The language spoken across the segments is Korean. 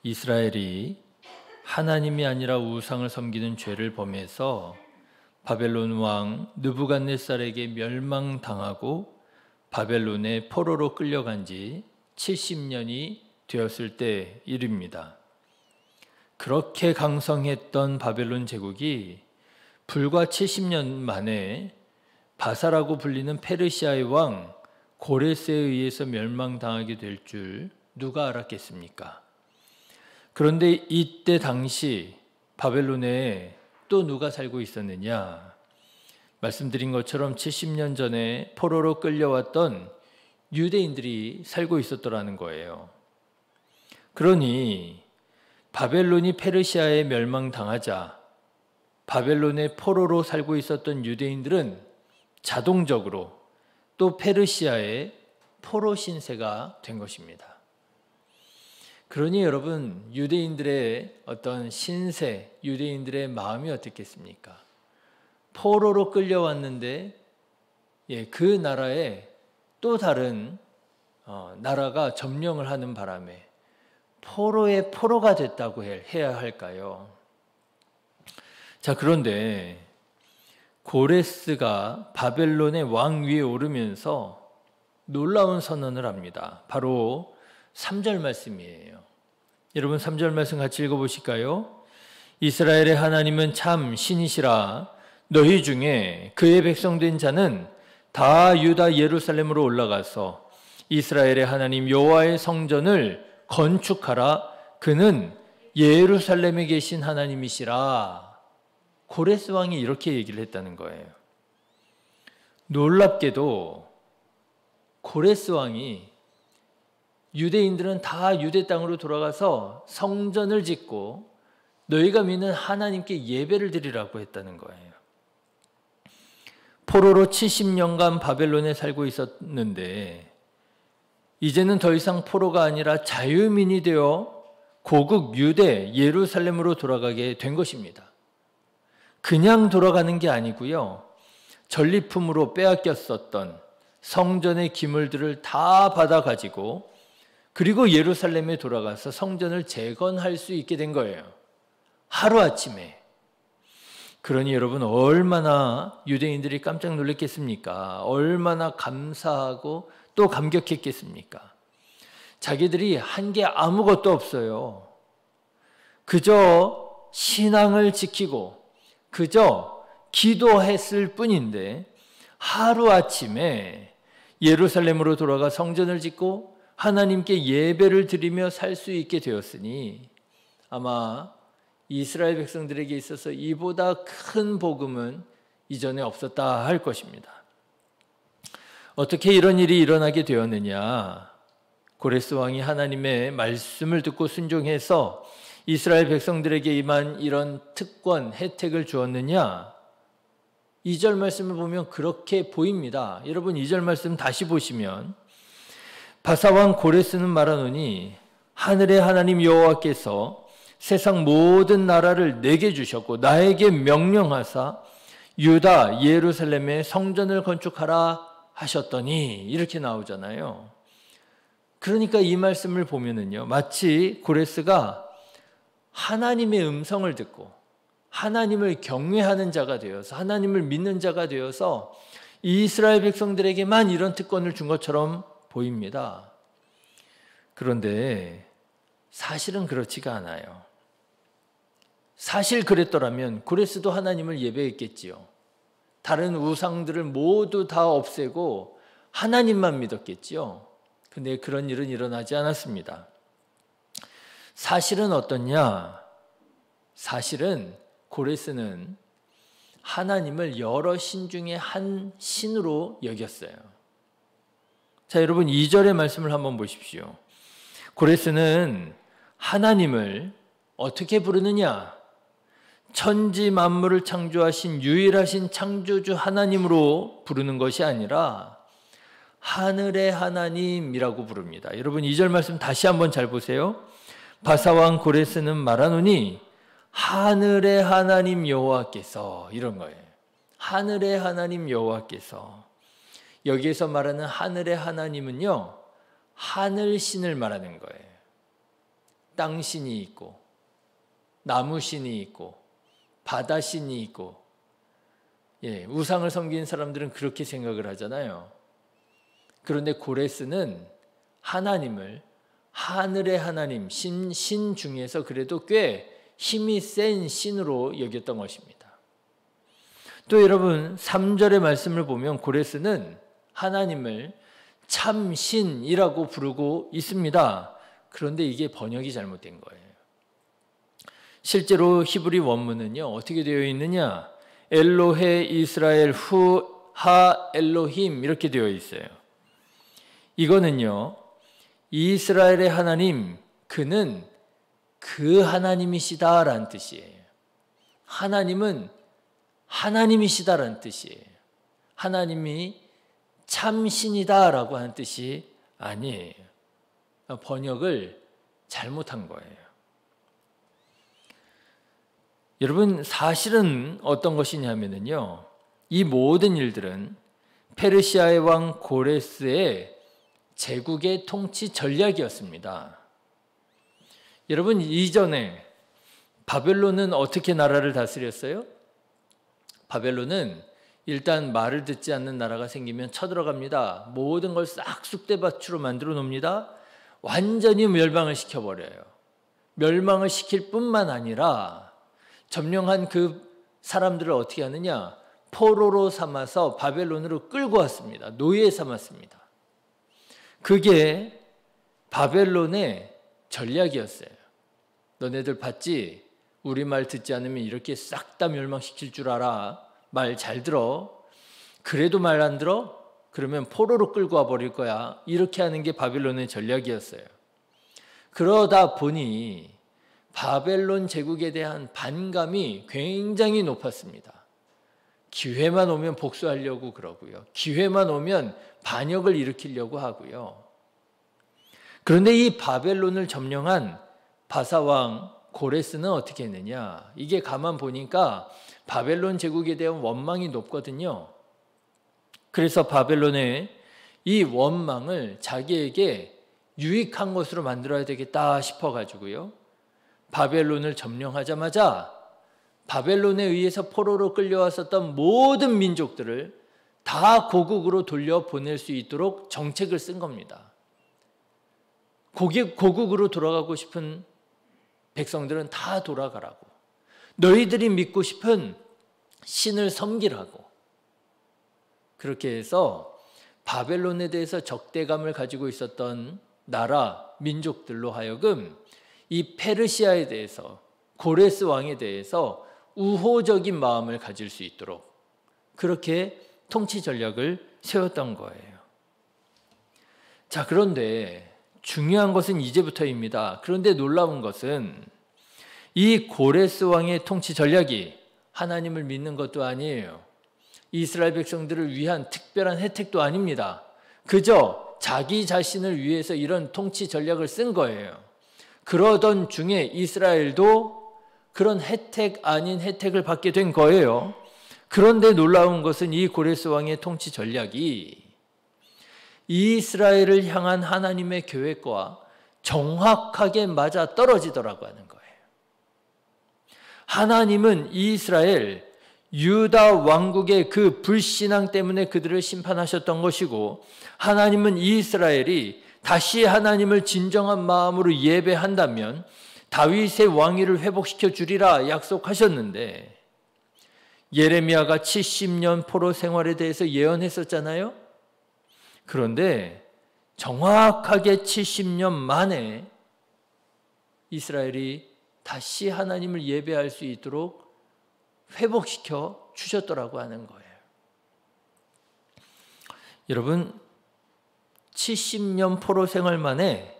이스라엘이 하나님이 아니라 우상을 섬기는 죄를 범해서 바벨론 왕 느부갓네살에게 멸망당하고 바벨론의 포로로 끌려간 지 70년이 되었을 때 일입니다. 그렇게 강성했던 바벨론 제국이 불과 70년 만에 바사라고 불리는 페르시아의 왕 고레스에 의해서 멸망당하게 될 줄 누가 알았겠습니까? 그런데 이때 당시 바벨론에 또 누가 살고 있었느냐? 말씀드린 것처럼 70년 전에 포로로 끌려왔던 유대인들이 살고 있었더라는 거예요. 그러니 바벨론이 페르시아에 멸망당하자 바벨론의 포로로 살고 있었던 유대인들은 자동적으로 또 페르시아의 포로 신세가 된 것입니다. 그러니 여러분, 유대인들의 어떤 신세, 유대인들의 마음이 어떻겠습니까? 포로로 끌려왔는데 그 나라에 또 다른 나라가 점령을 하는 바람에 포로의 포로가 됐다고 해야 할까요? 자, 그런데 고레스가 바벨론의 왕 위에 오르면서 놀라운 선언을 합니다. 바로 3절 말씀이에요. 여러분 3절 말씀 같이 읽어보실까요? 이스라엘의 하나님은 참 신이시라. 너희 중에 그의 백성된 자는 다 유다 예루살렘으로 올라가서 이스라엘의 하나님 여호와의 성전을 건축하라. 그는 예루살렘에 계신 하나님이시라. 고레스 왕이 이렇게 얘기를 했다는 거예요. 놀랍게도 고레스 왕이 유대인들은 다 유대 땅으로 돌아가서 성전을 짓고 너희가 믿는 하나님께 예배를 드리라고 했다는 거예요. 포로로 70년간 바벨론에 살고 있었는데 이제는 더 이상 포로가 아니라 자유민이 되어 고국 유대 예루살렘으로 돌아가게 된 것입니다. 그냥 돌아가는 게 아니고요. 전리품으로 빼앗겼었던 성전의 기물들을 다 받아가지고 그리고 예루살렘에 돌아가서 성전을 재건할 수 있게 된 거예요. 하루아침에. 그러니 여러분 얼마나 유대인들이 깜짝 놀랐겠습니까? 얼마나 감사하고 또 감격했겠습니까? 자기들이 한 게 아무것도 없어요. 그저 신앙을 지키고 그저 기도했을 뿐인데 하루아침에 예루살렘으로 돌아가 성전을 짓고 하나님께 예배를 드리며 살 수 있게 되었으니 아마 이스라엘 백성들에게 있어서 이보다 큰 복음은 이전에 없었다 할 것입니다. 어떻게 이런 일이 일어나게 되었느냐? 고레스 왕이 하나님의 말씀을 듣고 순종해서 이스라엘 백성들에게 임한 이런 특권, 혜택을 주었느냐? 2절 말씀을 보면 그렇게 보입니다. 여러분 2절 말씀 다시 보시면 바사왕 고레스는 말하노니 하늘의 하나님 여호와께서 세상 모든 나라를 내게 주셨고 나에게 명령하사 유다 예루살렘에 성전을 건축하라 하셨더니 이렇게 나오잖아요. 그러니까 이 말씀을 보면은요, 마치 고레스가 하나님의 음성을 듣고 하나님을 경외하는 자가 되어서 하나님을 믿는 자가 되어서 이스라엘 백성들에게만 이런 특권을 준 것처럼 보입니다. 그런데 사실은 그렇지가 않아요. 사실 그랬더라면 고레스도 하나님을 예배했겠지요. 다른 우상들을 모두 다 없애고 하나님만 믿었겠지요. 근데 그런 일은 일어나지 않았습니다. 사실은 어떻냐? 사실은 고레스는 하나님을 여러 신 중에 한 신으로 여겼어요. 자, 여러분 2절의 말씀을 한번 보십시오. 고레스는 하나님을 어떻게 부르느냐? 천지 만물을 창조하신 유일하신 창조주 하나님으로 부르는 것이 아니라 하늘의 하나님이라고 부릅니다. 여러분 2절 말씀 다시 한번 잘 보세요. 바사왕 고레스는 말하노니 하늘의 하나님 여호와께서, 이런 거예요. 하늘의 하나님 여호와께서. 여기에서 말하는 하늘의 하나님은요, 하늘신을 말하는 거예요. 땅신이 있고 나무신이 있고 바다신이 있고, 우상을 섬기는 사람들은 그렇게 생각을 하잖아요. 그런데 고레스는 하나님을 하늘의 하나님, 신 중에서 그래도 꽤 힘이 센 신으로 여겼던 것입니다. 또 여러분 3절의 말씀을 보면 고레스는 하나님을 참신이라고 부르고 있습니다. 그런데 이게 번역이 잘못된 거예요. 실제로 히브리 원문은요, 어떻게 되어 있느냐? 엘로헤 이스라엘 후 하 엘로힘 이렇게 되어 있어요. 이거는요, 이스라엘의 하나님, 그는 그 하나님이시다라는 뜻이에요. 하나님은 하나님이시다라는 뜻이에요. 하나님이 참신이다라고 하는 뜻이 아니에요. 번역을 잘못한 거예요. 여러분, 사실은 어떤 것이냐면요, 이 모든 일들은 페르시아의 왕 고레스의 제국의 통치 전략이었습니다. 여러분, 이전에 바벨론은 어떻게 나라를 다스렸어요? 바벨론은 일단 말을 듣지 않는 나라가 생기면 쳐들어갑니다. 모든 걸 싹 쑥대밭으로 만들어 놓습니다. 완전히 멸망을 시켜버려요. 멸망을 시킬 뿐만 아니라 점령한 그 사람들을 어떻게 하느냐? 포로로 삼아서 바벨론으로 끌고 왔습니다. 노예 삼았습니다. 그게 바벨론의 전략이었어요. 너네들 봤지? 우리 말 듣지 않으면 이렇게 싹 다 멸망시킬 줄 알아. 말 잘 들어. 그래도 말 안 들어? 그러면 포로로 끌고 와 버릴 거야. 이렇게 하는 게 바벨론의 전략이었어요. 그러다 보니 바벨론 제국에 대한 반감이 굉장히 높았습니다. 기회만 오면 복수하려고 그러고요. 기회만 오면 반역을 일으키려고 하고요. 그런데 이 바벨론을 점령한 바사왕 고레스는 어떻게 했느냐? 이게 가만 보니까 바벨론 제국에 대한 원망이 높거든요. 그래서 바벨론의 이 원망을 자기에게 유익한 것으로 만들어야 되겠다 싶어가지고요. 바벨론을 점령하자마자 바벨론에 의해서 포로로 끌려왔었던 모든 민족들을 다 고국으로 돌려보낼 수 있도록 정책을 쓴 겁니다. 고국으로 돌아가고 싶은 백성들은 다 돌아가라고. 너희들이 믿고 싶은 신을 섬기라고. 그렇게 해서 바벨론에 대해서 적대감을 가지고 있었던 나라, 민족들로 하여금 이 페르시아에 대해서, 고레스 왕에 대해서 우호적인 마음을 가질 수 있도록 그렇게 통치 전략을 세웠던 거예요. 자, 그런데 중요한 것은 이제부터입니다. 그런데 놀라운 것은 이 고레스 왕의 통치 전략이 하나님을 믿는 것도 아니에요. 이스라엘 백성들을 위한 특별한 혜택도 아닙니다. 그저 자기 자신을 위해서 이런 통치 전략을 쓴 거예요. 그러던 중에 이스라엘도 그런 혜택 아닌 혜택을 받게 된 거예요. 그런데 놀라운 것은 이 고레스 왕의 통치 전략이 이스라엘을 향한 하나님의 계획과 정확하게 맞아 떨어지더라고 하는 거예요. 하나님은 이스라엘, 유다 왕국의 그 불신앙 때문에 그들을 심판하셨던 것이고, 하나님은 이스라엘이 다시 하나님을 진정한 마음으로 예배한다면 다윗의 왕위를 회복시켜 주리라 약속하셨는데, 예레미야가 70년 포로 생활에 대해서 예언했었잖아요. 그런데 정확하게 70년 만에 이스라엘이 다시 하나님을 예배할 수 있도록 회복시켜 주셨더라고 하는 거예요. 여러분, 70년 포로 생활 만에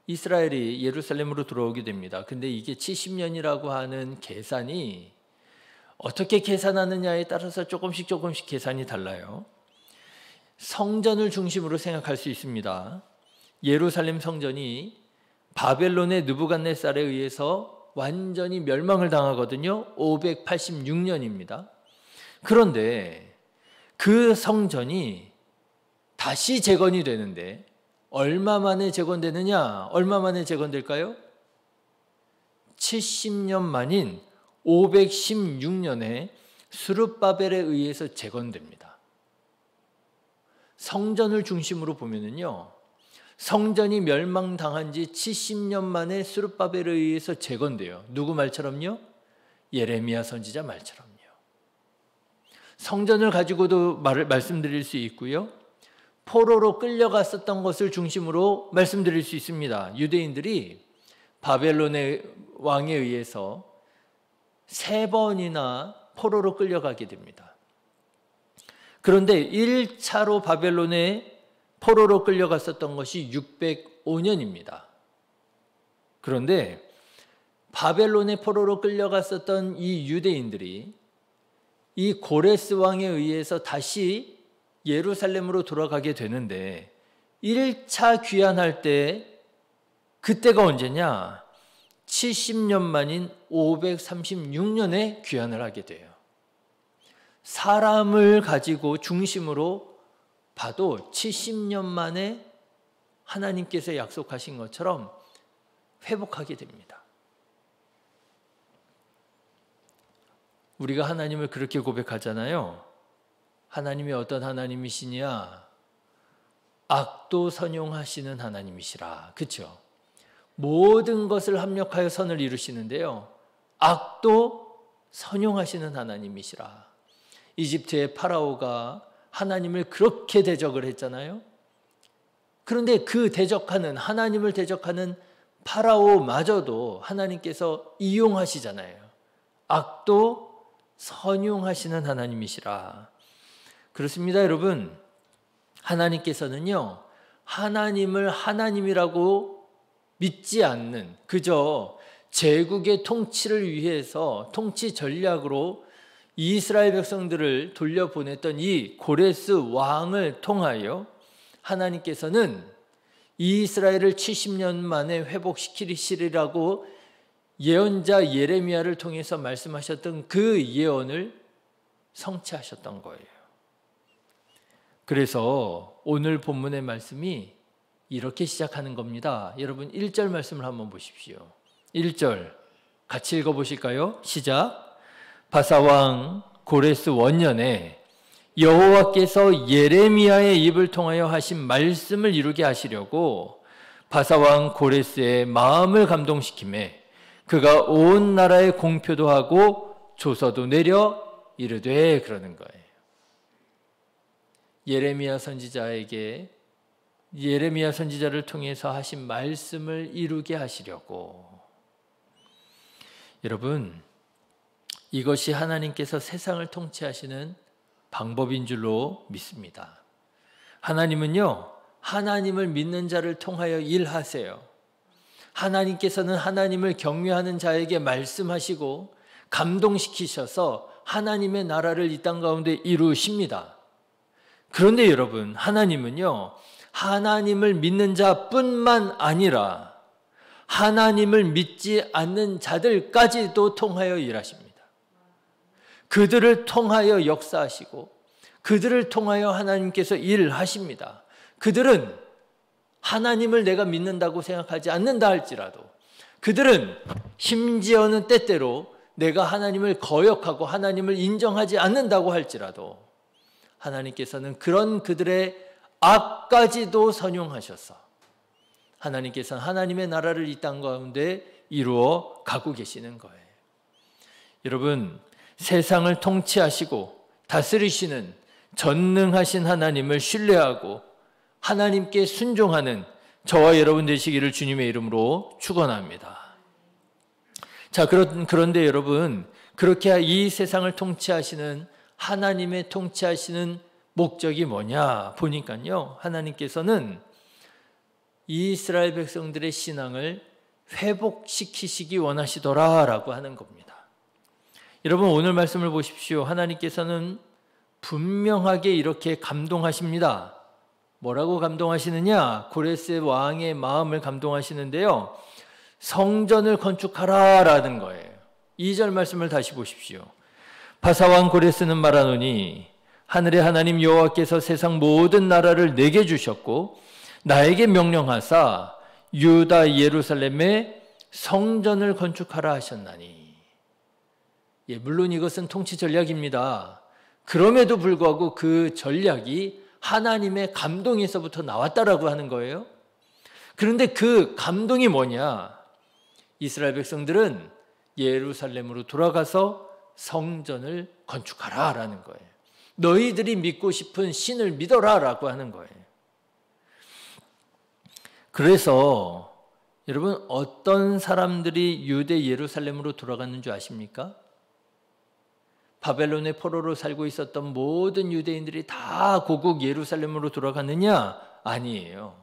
이스라엘이 예루살렘으로 들어오게 됩니다. 근데 이게 70년이라고 하는 계산이 어떻게 계산하느냐에 따라서 조금씩 계산이 달라요. 성전을 중심으로 생각할 수 있습니다. 예루살렘 성전이 바벨론의 느부갓네살에 의해서 완전히 멸망을 당하거든요. 586년입니다. 그런데 그 성전이 다시 재건이 되는데 얼마 만에 재건되느냐? 얼마 만에 재건될까요? 70년 만인 516년에 스룹바벨에 의해서 재건됩니다. 성전을 중심으로 보면은요, 성전이 멸망당한 지 70년 만에 스룹바벨에 의해서 재건돼요. 누구 말처럼요? 예레미야 선지자 말처럼요. 성전을 가지고도 말씀드릴 수 있고요. 포로로 끌려갔었던 것을 중심으로 말씀드릴 수 있습니다. 유대인들이 바벨론의 왕에 의해서 3번이나 포로로 끌려가게 됩니다. 그런데 1차로 바벨론에 포로로 끌려갔었던 것이 605년입니다. 그런데 바벨론의 포로로 끌려갔었던 이 유대인들이 이 고레스 왕에 의해서 다시 예루살렘으로 돌아가게 되는데 1차 귀환할 때 그때가 언제냐? 70년 만인 536년에 귀환을 하게 돼요. 사람을 가지고 중심으로 봐도 70년 만에 하나님께서 약속하신 것처럼 회복하게 됩니다. 우리가 하나님을 그렇게 고백하잖아요. 하나님이 어떤 하나님이시냐? 악도 선용하시는 하나님이시라. 그렇죠? 모든 것을 합력하여 선을 이루시는데요, 악도 선용하시는 하나님이시라. 이집트의 파라오가 하나님을 그렇게 대적을 했잖아요. 그런데 그 대적하는, 하나님을 대적하는 파라오마저도 하나님께서 이용하시잖아요. 악도 선용하시는 하나님이시라. 그렇습니다, 여러분. 하나님께서는요, 하나님을 하나님이라고 믿지 않는, 그저 제국의 통치를 위해서 통치 전략으로 이스라엘 백성들을 돌려보냈던 이 고레스 왕을 통하여 하나님께서는 이스라엘을 70년 만에 회복시키시리라고 예언자 예레미야를 통해서 말씀하셨던 그 예언을 성취하셨던 거예요. 그래서 오늘 본문의 말씀이 이렇게 시작하는 겁니다. 여러분 1절 말씀을 한번 보십시오. 1절 같이 읽어보실까요? 시작. 바사왕 고레스 원년에 여호와께서 예레미야의 입을 통하여 하신 말씀을 이루게 하시려고 바사왕 고레스의 마음을 감동시키매 그가 온 나라에 공표도 하고 조서도 내려 이르되, 그러는 거예요. 예레미야 선지자에게, 예레미야 선지자를 통해서 하신 말씀을 이루게 하시려고. 여러분, 이것이 하나님께서 세상을 통치하시는 방법인 줄로 믿습니다. 하나님은요, 하나님을 믿는 자를 통하여 일하세요. 하나님께서는 하나님을 경외하는 자에게 말씀하시고 감동시키셔서 하나님의 나라를 이 땅 가운데 이루십니다. 그런데 여러분, 하나님은요, 하나님을 믿는 자뿐만 아니라 하나님을 믿지 않는 자들까지도 통하여 일하십니다. 그들을 통하여 역사하시고 그들을 통하여 하나님께서 일하십니다. 그들은 하나님을 내가 믿는다고 생각하지 않는다 할지라도, 그들은 심지어는 때때로 내가 하나님을 거역하고 하나님을 인정하지 않는다고 할지라도 하나님께서는 그런 그들의 악까지도 선용하셔서 하나님께서는 하나님의 나라를 이 땅 가운데 이루어 가고 계시는 거예요. 여러분, 세상을 통치하시고 다스리시는 전능하신 하나님을 신뢰하고 하나님께 순종하는 저와 여러분 되시기를 주님의 이름으로 축원합니다. 자, 그런데 여러분, 그렇게 이 세상을 통치하시는 하나님의 통치하시는 목적이 뭐냐 보니까요, 하나님께서는 이스라엘 백성들의 신앙을 회복시키시기 원하시더라라고 하는 겁니다. 여러분, 오늘 말씀을 보십시오. 하나님께서는 분명하게 이렇게 감동하십니다. 뭐라고 감동하시느냐? 고레스 왕의 마음을 감동하시는데요, 성전을 건축하라라는 거예요. 2절 말씀을 다시 보십시오. 바사왕 고레스는 말하노니 하늘의 하나님 여호와께서 세상 모든 나라를 내게 주셨고 나에게 명령하사 유다 예루살렘에 성전을 건축하라 하셨나니. 예, 물론 이것은 통치 전략입니다. 그럼에도 불구하고 그 전략이 하나님의 감동에서부터 나왔다라고 하는 거예요. 그런데 그 감동이 뭐냐? 이스라엘 백성들은 예루살렘으로 돌아가서 성전을 건축하라 라는 거예요. 너희들이 믿고 싶은 신을 믿어라 라고 하는 거예요. 그래서 여러분, 어떤 사람들이 유대 예루살렘으로 돌아갔는 줄 아십니까? 바벨론의 포로로 살고 있었던 모든 유대인들이 다 고국 예루살렘으로 돌아갔느냐? 아니에요.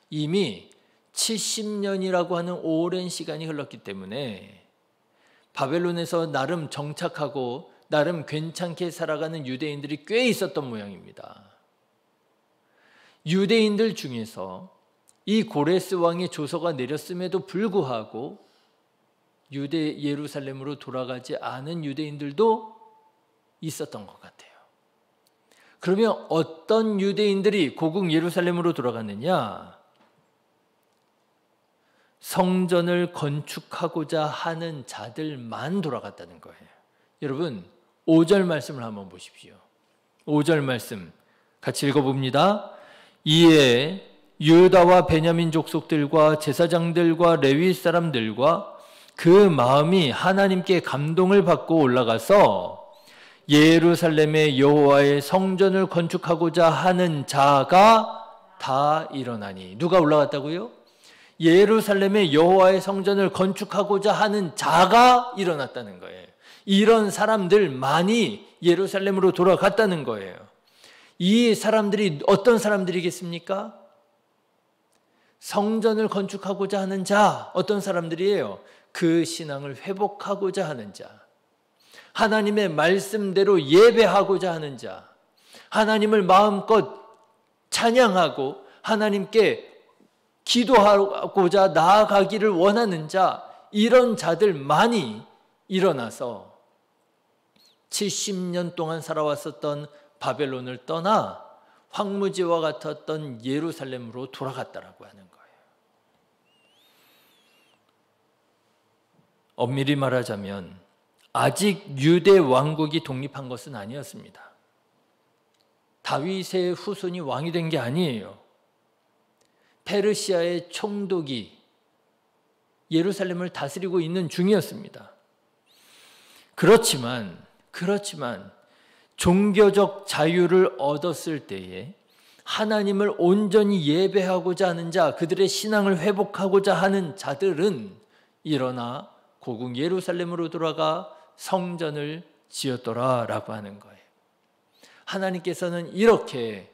이미 70년이라고 하는 오랜 시간이 흘렀기 때문에 바벨론에서 나름 정착하고 나름 괜찮게 살아가는 유대인들이 꽤 있었던 모양입니다. 유대인들 중에서 이 고레스 왕의 조서가 내렸음에도 불구하고 유대 예루살렘으로 돌아가지 않은 유대인들도 있었던 것 같아요. 그러면 어떤 유대인들이 고국 예루살렘으로 돌아갔느냐? 성전을 건축하고자 하는 자들만 돌아갔다는 거예요. 여러분, 5절 말씀을 한번 보십시오. 5절 말씀 같이 읽어봅니다. 이에 유다와 베냐민 족속들과 제사장들과 레위 사람들과 그 마음이 하나님께 감동을 받고 올라가서 예루살렘의 여호와의 성전을 건축하고자 하는 자가 다 일어나니. 누가 올라갔다고요? 예루살렘의 여호와의 성전을 건축하고자 하는 자가 일어났다는 거예요. 이런 사람들만이 예루살렘으로 돌아갔다는 거예요. 이 사람들이 어떤 사람들이겠습니까? 성전을 건축하고자 하는 자, 어떤 사람들이에요? 그 신앙을 회복하고자 하는 자, 하나님의 말씀대로 예배하고자 하는 자, 하나님을 마음껏 찬양하고 하나님께 기도하고자 나아가기를 원하는 자, 이런 자들만이 일어나서 70년 동안 살아왔었던 바벨론을 떠나 황무지와 같았던 예루살렘으로 돌아갔다라고 하는 거예요. 엄밀히 말하자면 아직 유대 왕국이 독립한 것은 아니었습니다. 다윗의 후손이 왕이 된 게 아니에요. 페르시아의 총독이 예루살렘을 다스리고 있는 중이었습니다. 그렇지만 종교적 자유를 얻었을 때에 하나님을 온전히 예배하고자 하는 자, 그들의 신앙을 회복하고자 하는 자들은 일어나 고국 예루살렘으로 돌아가 성전을 지었더라라고 하는 거예요. 하나님께서는 이렇게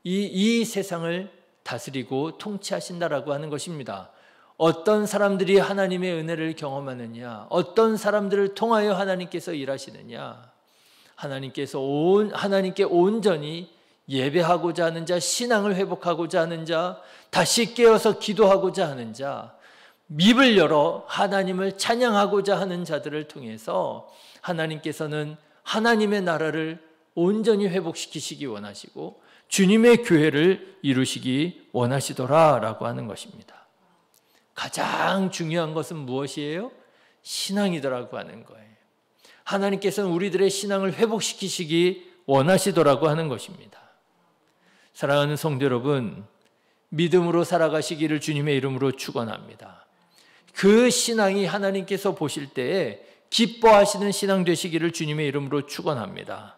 이 세상을 다스리고 통치하신다라고 하는 것입니다. 어떤 사람들이 하나님의 은혜를 경험하느냐, 어떤 사람들을 통하여 하나님께서 일하시느냐, 하나님께 온전히 예배하고자 하는 자, 신앙을 회복하고자 하는 자, 다시 깨어서 기도하고자 하는 자, 입을 열어 하나님을 찬양하고자 하는 자들을 통해서 하나님께서는 하나님의 나라를 온전히 회복시키시기 원하시고 주님의 교회를 이루시기 원하시더라라고 하는 것입니다. 가장 중요한 것은 무엇이에요? 신앙이더라고 하는 거예요. 하나님께서는 우리들의 신앙을 회복시키시기 원하시더라고 하는 것입니다. 사랑하는 성도 여러분, 믿음으로 살아가시기를 주님의 이름으로 축원합니다. 그 신앙이 하나님께서 보실 때에 기뻐하시는 신앙 되시기를 주님의 이름으로 축원합니다.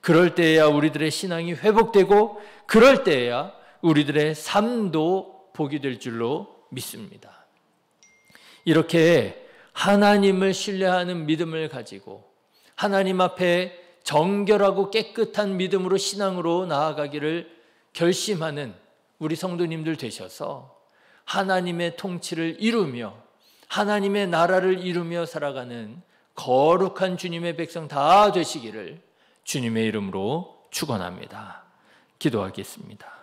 그럴 때에야 우리들의 신앙이 회복되고 그럴 때에야 우리들의 삶도 복이 될 줄로 믿습니다. 이렇게 하나님을 신뢰하는 믿음을 가지고 하나님 앞에 정결하고 깨끗한 믿음으로 신앙으로 나아가기를 결심하는 우리 성도님들 되셔서 하나님의 통치를 이루며 하나님의 나라를 이루며 살아가는 거룩한 주님의 백성 다 되시기를 주님의 이름으로 축원합니다. 기도하겠습니다.